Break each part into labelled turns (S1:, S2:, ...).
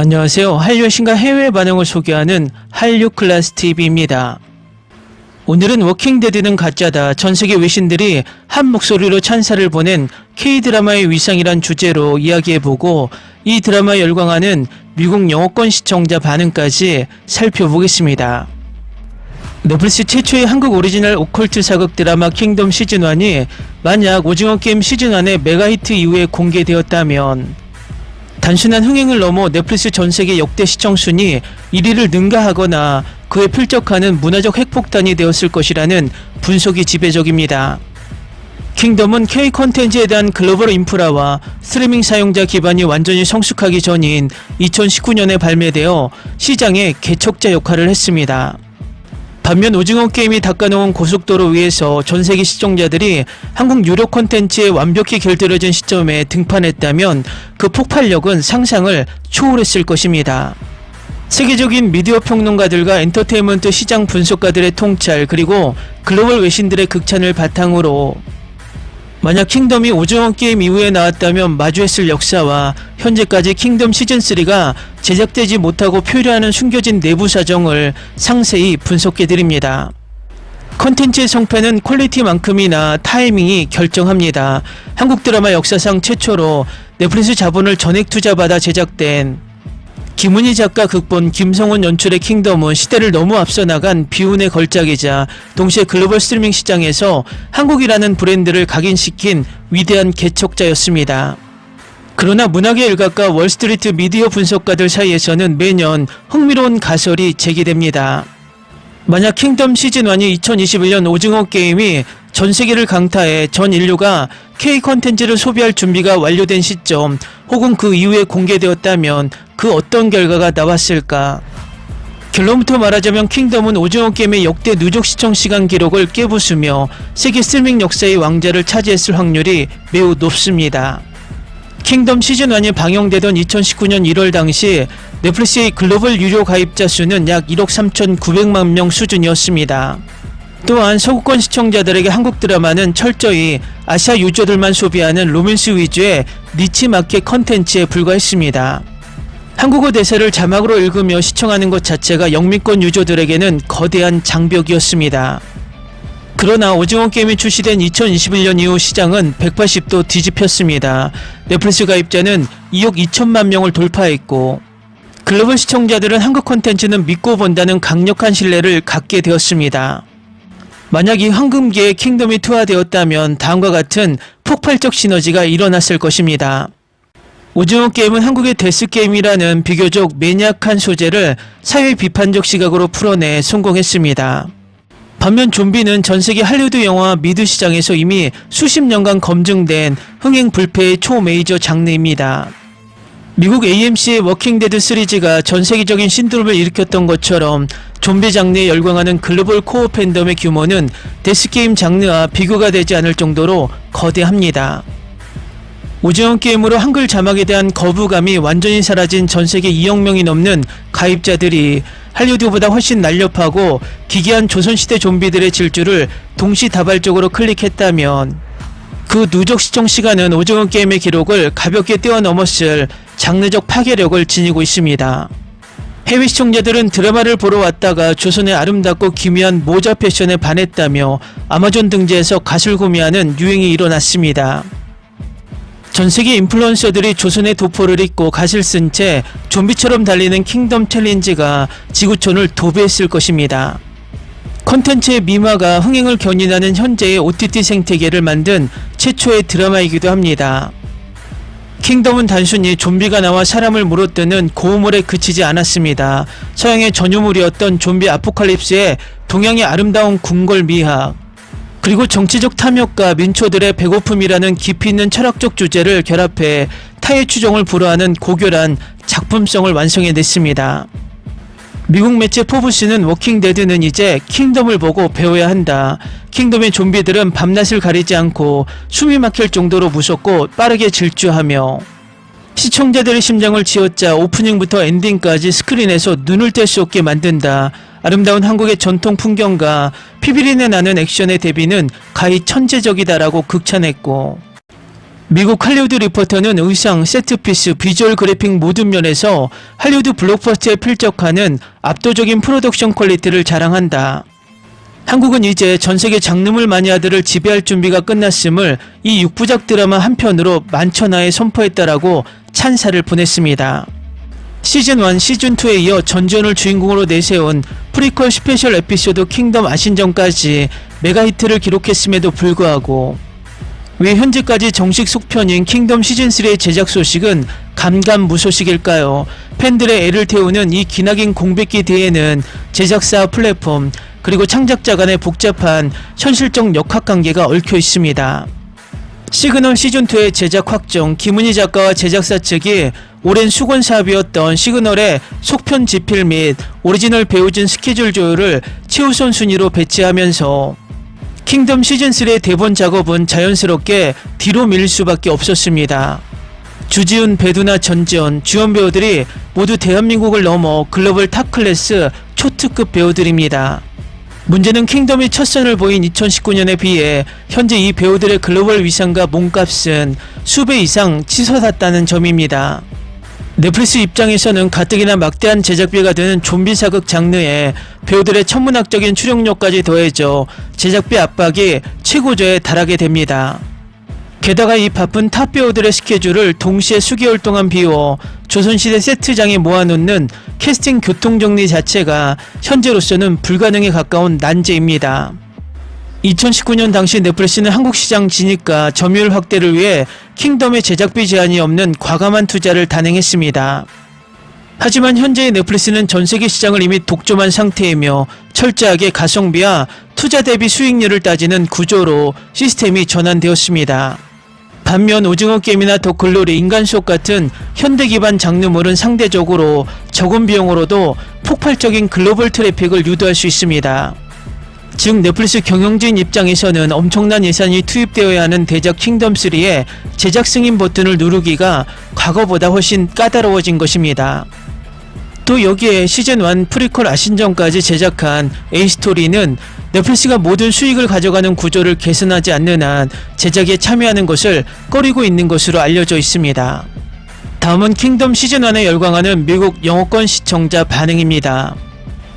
S1: 안녕하세요. 한류의 신과 해외 반응을 소개하는 한류 클래스 TV입니다. 오늘은 워킹데드는 가짜다. 전세계 외신들이 한 목소리로 찬사를 보낸 K-드라마의 위상이란 주제로 이야기해보고 이 드라마에 열광하는 미국 영어권 시청자 반응까지 살펴보겠습니다. 넷플릭스 최초의 한국 오리지널 오컬트 사극 드라마 킹덤 시즌1이 만약 오징어 게임 시즌1의 메가히트 이후에 공개되었다면 단순한 흥행을 넘어 넷플릭스 전세계 역대 시청순위 1위를 능가하거나 그에 필적하는 문화적 핵폭탄이 되었을 것이라는 분석이 지배적입니다. 킹덤은 K 콘텐츠에 대한 글로벌 인프라와 스트리밍 사용자 기반이 완전히 성숙하기 전인 2019년에 발매되어 시장의 개척자 역할을 했습니다. 반면 오징어 게임이 닦아놓은 고속도로 위에서 전세계 시청자들이 한국 유료 콘텐츠에 완벽히 결들어진 시점에 등판했다면 그 폭발력은 상상을 초월했을 것입니다. 세계적인 미디어 평론가들과 엔터테인먼트 시장 분석가들의 통찰 그리고 글로벌 외신들의 극찬을 바탕으로 만약 킹덤이 오징어 게임 이후에 나왔다면 마주했을 역사와 현재까지 킹덤 시즌3가 제작되지 못하고 표류하는 숨겨진 내부 사정을 상세히 분석해드립니다. 컨텐츠의 성패는 퀄리티만큼이나 타이밍이 결정합니다. 한국 드라마 역사상 최초로 넷플릭스 자본을 전액 투자받아 제작된 김은희 작가 극본 김성훈 연출의 킹덤은 시대를 너무 앞서 나간 비운의 걸작이자 동시에 글로벌 스트리밍 시장에서 한국이라는 브랜드를 각인시킨 위대한 개척자였습니다. 그러나 문학의 일각과 월스트리트 미디어 분석가들 사이에서는 매년 흥미로운 가설이 제기됩니다. 만약 킹덤 시즌1이 2021년 오징어 게임이 전세계를 강타해 전 인류가 K 콘텐츠를 소비할 준비가 완료된 시점 혹은 그 이후에 공개되었다면 그 어떤 결과가 나왔을까? 결론부터 말하자면 킹덤은 오징어 게임의 역대 누적 시청 시간 기록을 깨부수며 세계 스트리밍 역사의 왕자를 차지했을 확률이 매우 높습니다. 킹덤 시즌1이 방영되던 2019년 1월 당시 넷플릭스의 글로벌 유료 가입자 수는 약 1억 3,900만 명 수준이었습니다. 또한 서구권 시청자들에게 한국 드라마는 철저히 아시아 유저들만 소비하는 로맨스 위주의 니치 마켓 컨텐츠에 불과했습니다. 한국어 대사를 자막으로 읽으며 시청하는 것 자체가 영미권 유저들에게는 거대한 장벽이었습니다. 그러나 오징어 게임이 출시된 2021년 이후 시장은 180도 뒤집혔습니다. 넷플릭스 가입자는 2억 2천만 명을 돌파했고 글로벌 시청자들은 한국 콘텐츠는 믿고 본다는 강력한 신뢰를 갖게 되었습니다. 만약 이 황금기에 킹덤이 투하되었다면 다음과 같은 폭발적 시너지가 일어났을 것입니다. 오징어 게임은 한국의 데스게임이라는 비교적 매니악한 소재를 사회 비판적 시각으로 풀어내 성공했습니다. 반면 좀비는 전세계 할리우드 영화 미드 시장에서 이미 수십 년간 검증된 흥행 불패의 초메이저 장르입니다. 미국 AMC의 워킹데드 시리즈가 전세계적인 신드롬을 일으켰던 것처럼 좀비 장르에 열광하는 글로벌 코어 팬덤의 규모는 데스게임 장르와 비교가 되지 않을 정도로 거대합니다. 오징어 게임으로 한글 자막에 대한 거부감이 완전히 사라진 전세계 2억 명이 넘는 가입자들이 할리우드보다 훨씬 날렵하고 기괴한 조선시대 좀비들의 질주를 동시다발적으로 클릭했다면 그 누적 시청 시간은 오징어 게임의 기록을 가볍게 뛰어넘었을 장르적 파괴력을 지니고 있습니다. 해외 시청자들은 드라마를 보러 왔다가 조선의 아름답고 기묘한 모자 패션에 반했다며 아마존 등지에서 갓을 구매하는 유행이 일어났습니다. 전세계 인플루언서들이 조선의 도포를 입고 갓을 쓴 채 좀비처럼 달리는 킹덤 챌린지가 지구촌을 도배했을 것입니다. 콘텐츠의 미화가 흥행을 견인하는 현재의 OTT 생태계를 만든 최초의 드라마이기도 합니다. 킹덤은 단순히 좀비가 나와 사람을 물어뜯는 고우물에 그치지 않았습니다. 서양의 전유물이었던 좀비 아포칼립스에 동양의 아름다운 궁궐 미학 그리고 정치적 탐욕과 민초들의 배고픔이라는 깊이 있는 철학적 주제를 결합해 타의 추종을 불허하는 고결한 작품성을 완성해냈습니다. 미국 매체 포브스는 워킹데드는 이제 킹덤을 보고 배워야 한다. 킹덤의 좀비들은 밤낮을 가리지 않고 숨이 막힐 정도로 무섭고 빠르게 질주하며 시청자들의 심장을 쥐어짜 오프닝부터 엔딩까지 스크린에서 눈을 뗄 수 없게 만든다. 아름다운 한국의 전통 풍경과 피비린내 나는 액션의 대비는 가히 천재적이다라고 극찬했고 미국 할리우드 리포터는 의상, 세트피스, 비주얼 그래픽 모든 면에서 할리우드 블록버스터에 필적하는 압도적인 프로덕션 퀄리티를 자랑한다. 한국은 이제 전세계 장르물 마니아들을 지배할 준비가 끝났음을 이 6부작 드라마 한 편으로 만천하에 선포했다라고 찬사를 보냈습니다. 시즌1, 시즌2에 이어 전지현을 주인공으로 내세운 프리퀄 스페셜 에피소드 킹덤 아신전까지 메가히트를 기록했음에도 불구하고 왜 현재까지 정식 속편인 킹덤 시즌3의 제작 소식은 감감무소식일까요? 팬들의 애를 태우는 이 기나긴 공백기 뒤에는 제작사, 플랫폼, 그리고 창작자 간의 복잡한 현실적 역학관계가 얽혀 있습니다. 시그널 시즌2의 제작 확정, 김은희 작가와 제작사 측이 오랜 수건 사업이었던 시그널의 속편 집필 및 오리지널 배우진 스케줄 조율을 최우선 순위로 배치하면서 킹덤 시즌3의 대본 작업은 자연스럽게 뒤로 밀릴 수밖에 없었습니다. 주지훈, 배두나, 전지현, 주연 배우들이 모두 대한민국을 넘어 글로벌 탑클래스 초특급 배우들입니다. 문제는 킹덤이 첫 선을 보인 2019년에 비해 현재 이 배우들의 글로벌 위상과 몸값은 수배 이상 치솟았다는 점입니다. 넷플릭스 입장에서는 가뜩이나 막대한 제작비가 드는 좀비 사극 장르에 배우들의 천문학적인 출연료까지 더해져 제작비 압박이 최고조에 달하게 됩니다. 게다가 이 바쁜 탑 배우들의 스케줄을 동시에 수개월 동안 비워 조선시대 세트장에 모아놓는 캐스팅 교통정리 자체가 현재로서는 불가능에 가까운 난제입니다. 2019년 당시 넷플릭스는 한국 시장 진입과 점유율 확대를 위해 킹덤의 제작비 제한이 없는 과감한 투자를 단행했습니다. 하지만 현재의 넷플릭스는 전세계 시장을 이미 독점한 상태이며 철저하게 가성비와 투자 대비 수익률을 따지는 구조로 시스템이 전환되었습니다. 반면 오징어 게임이나 더 글로리, 인간 수업 같은 현대 기반 장르물은 상대적으로 적은 비용으로도 폭발적인 글로벌 트래픽을 유도할 수 있습니다. 즉 넷플릭스 경영진 입장에서는 엄청난 예산이 투입되어야 하는 대작 킹덤3의 제작 승인 버튼을 누르기가 과거보다 훨씬 까다로워진 것입니다. 또 여기에 시즌1 프리퀄 아신전까지 제작한 A스토리는 넷플릭스가 모든 수익을 가져가는 구조를 개선하지 않는 한 제작에 참여하는 것을 꺼리고 있는 것으로 알려져 있습니다. 다음은 킹덤 시즌1에 열광하는 미국 영어권 시청자 반응입니다.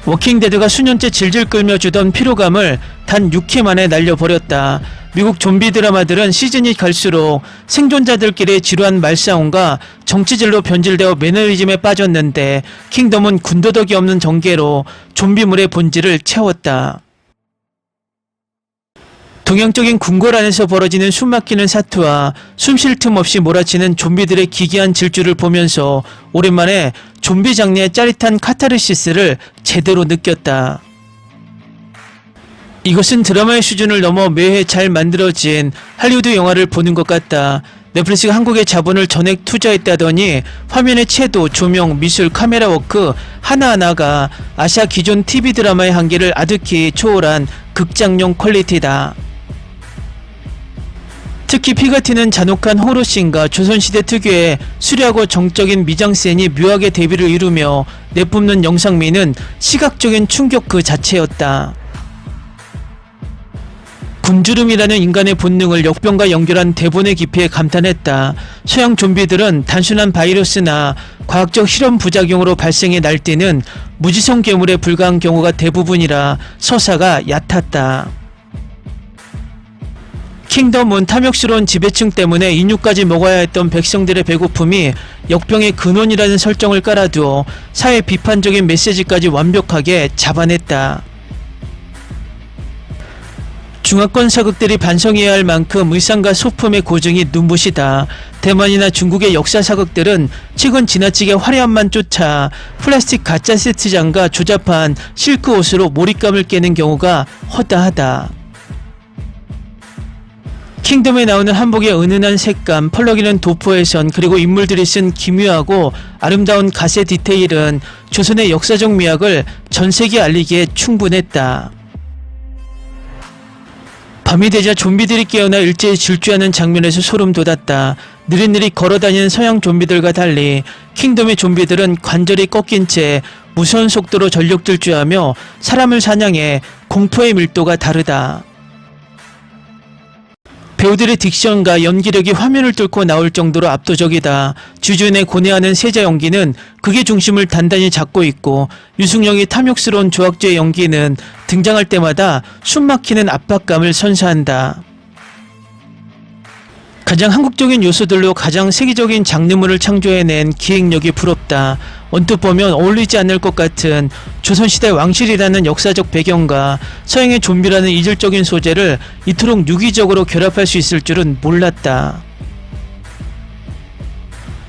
S1: 워킹데드가 수년째 질질 끌며 주던 피로감을 단 6회 만에 날려버렸다. 미국 좀비 드라마들은 시즌이 갈수록 생존자들끼리의 지루한 말싸움과 정치질로 변질되어 매너리즘에 빠졌는데 킹덤은 군더더기 없는 전개로 좀비물의 본질을 채웠다. 동양적인 궁궐 안에서 벌어지는 숨막히는 사투와 숨 쉴 틈 없이 몰아치는 좀비들의 기괴한 질주를 보면서 오랜만에 좀비 장르의 짜릿한 카타르시스를 제대로 느꼈다. 이것은 드라마의 수준을 넘어 매회 잘 만들어진 할리우드 영화를 보는 것 같다. 넷플릭스가 한국에 자본을 전액 투자했다더니 화면의 채도, 조명, 미술, 카메라 워크 하나하나가 아시아 기존 TV 드라마의 한계를 아득히 초월한 극장용 퀄리티다. 특히 피가 튀는 잔혹한 호러씬과 조선시대 특유의 수려하고 정적인 미장센이 묘하게 대비를 이루며 내뿜는 영상미는 시각적인 충격 그 자체였다. 군주름이라는 인간의 본능을 역병과 연결한 대본의 깊이에 감탄했다. 서양 좀비들은 단순한 바이러스나 과학적 실험 부작용으로 발생해 날뛰는 무지성 괴물에 불과한 경우가 대부분이라 서사가 얕았다. 킹덤은 탐욕스러운 지배층 때문에 인육까지 먹어야 했던 백성들의 배고픔이 역병의 근원이라는 설정을 깔아두어 사회 비판적인 메시지까지 완벽하게 잡아냈다. 중화권 사극들이 반성해야 할 만큼 의상과 소품의 고증이 눈부시다. 대만이나 중국의 역사 사극들은 최근 지나치게 화려함만 쫓아 플라스틱 가짜 세트장과 조잡한 실크 옷으로 몰입감을 깨는 경우가 허다하다. 킹덤에 나오는 한복의 은은한 색감, 펄럭이는 도포의 선, 그리고 인물들이 쓴 기묘하고 아름다운 가세 디테일은 조선의 역사적 미학을 전세계에 알리기에 충분했다. 밤이 되자 좀비들이 깨어나 일제히 질주하는 장면에서 소름 돋았다. 느릿느릿 걸어다니는 서양 좀비들과 달리 킹덤의 좀비들은 관절이 꺾인 채 무서운 속도로 전력 질주하며 사람을 사냥해 공포의 밀도가 다르다. 배우들의 딕션과 연기력이 화면을 뚫고 나올 정도로 압도적이다. 주준의 고뇌하는 세자 연기는 극의 중심을 단단히 잡고 있고, 유승용이 탐욕스러운 조학조의 연기는 등장할 때마다 숨막히는 압박감을 선사한다. 가장 한국적인 요소들로 가장 세계적인 장르물을 창조해낸 기획력이 부럽다. 언뜻 보면 어울리지 않을 것 같은 조선시대 왕실이라는 역사적 배경과 서양의 좀비라는 이질적인 소재를 이토록 유기적으로 결합할 수 있을 줄은 몰랐다.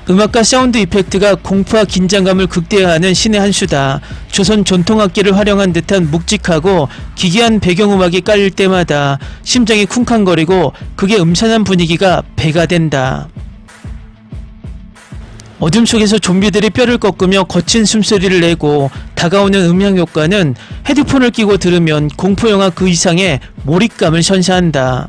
S1: 음악과 사운드 이펙트가 공포와 긴장감을 극대화하는 신의 한 수다. 조선 전통악기를 활용한 듯한 묵직하고 기괴한 배경음악이 깔릴 때마다 심장이 쿵쾅거리고 극의 음산한 분위기가 배가 된다. 어둠 속에서 좀비들이 뼈를 꺾으며 거친 숨소리를 내고 다가오는 음향 효과는 헤드폰을 끼고 들으면 공포영화 그 이상의 몰입감을 선사한다.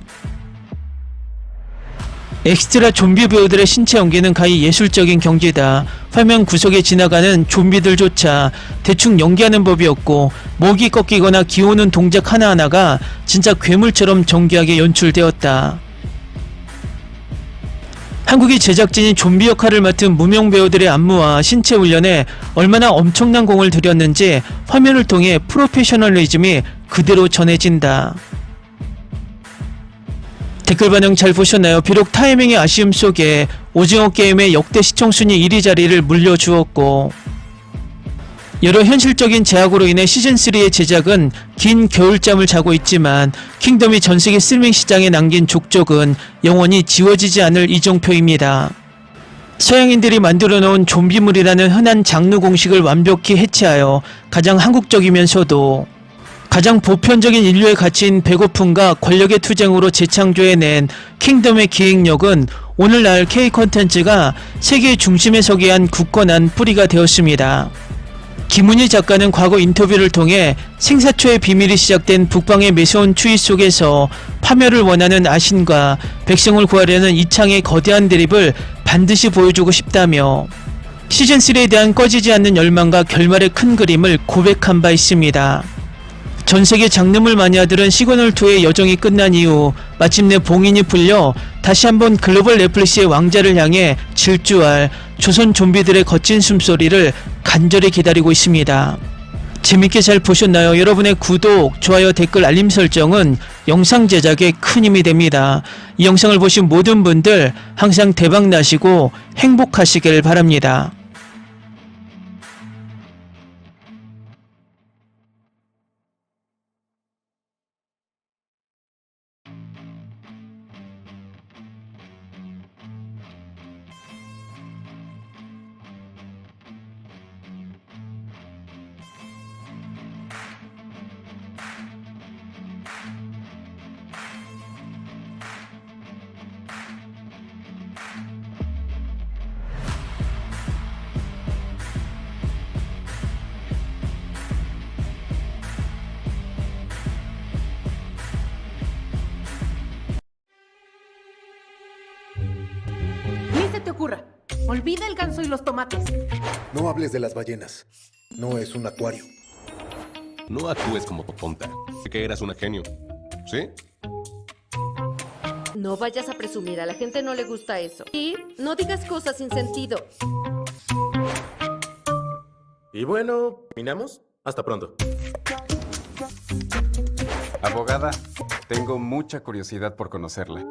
S1: 엑스트라 좀비 배우들의 신체 연기는 가히 예술적인 경지다. 화면 구석에 지나가는 좀비들조차 대충 연기하는 법이 없고, 목이 꺾이거나 기우는 동작 하나하나가 진짜 괴물처럼 정교하게 연출되었다. 한국의 제작진이 좀비 역할을 맡은 무명 배우들의 안무와 신체 훈련에 얼마나 엄청난 공을 들였는지 화면을 통해 프로페셔널리즘이 그대로 전해진다. 댓글 반응 잘 보셨나요? 비록 타이밍의 아쉬움 속에 오징어 게임의 역대 시청 순위 1위 자리를 물려주었고, 여러 현실적인 제약으로 인해 시즌3의 제작은 긴 겨울잠을 자고 있지만 킹덤이 전세계 스트리밍 시장에 남긴 족적은 영원히 지워지지 않을 이정표입니다. 서양인들이 만들어 놓은 좀비물이라는 흔한 장르 공식을 완벽히 해체하여 가장 한국적이면서도 가장 보편적인 인류의 가치인 배고픔과 권력의 투쟁으로 재창조해낸 킹덤의 기획력은 오늘날 K-콘텐츠가 세계의 중심에 서게 한 굳건한 뿌리가 되었습니다. 김은희 작가는 과거 인터뷰를 통해 생사초의 비밀이 시작된 북방의 매서운 추위 속에서 파멸을 원하는 아신과 백성을 구하려는 이창의 거대한 대립을 반드시 보여주고 싶다며 시즌3에 대한 꺼지지 않는 열망과 결말의 큰 그림을 고백한 바 있습니다. 전세계 장르물 마니아들은 시그널2의 여정이 끝난 이후 마침내 봉인이 풀려 다시 한번 글로벌 넷플릭스의 왕자를 향해 질주할 조선 좀비들의 거친 숨소리를 간절히 기다리고 있습니다. 재밌게 잘 보셨나요? 여러분의 구독, 좋아요, 댓글, 알림 설정은 영상 제작에 큰 힘이 됩니다. 이 영상을 보신 모든 분들 항상 대박 나시고 행복하시길 바랍니다.
S2: Ni se te ocurra. Olvida el ganso y los tomates.
S3: No hables de las ballenas. No es un acuario.
S4: No actúes como tonta. Sé que eras una genio. ¿Sí?
S5: No vayas a presumir, a la gente no le gusta eso. Y no digas cosas sin sentido.
S6: Y bueno, ¿terminamos? Hasta pronto.
S7: Abogada, tengo mucha curiosidad por conocerla.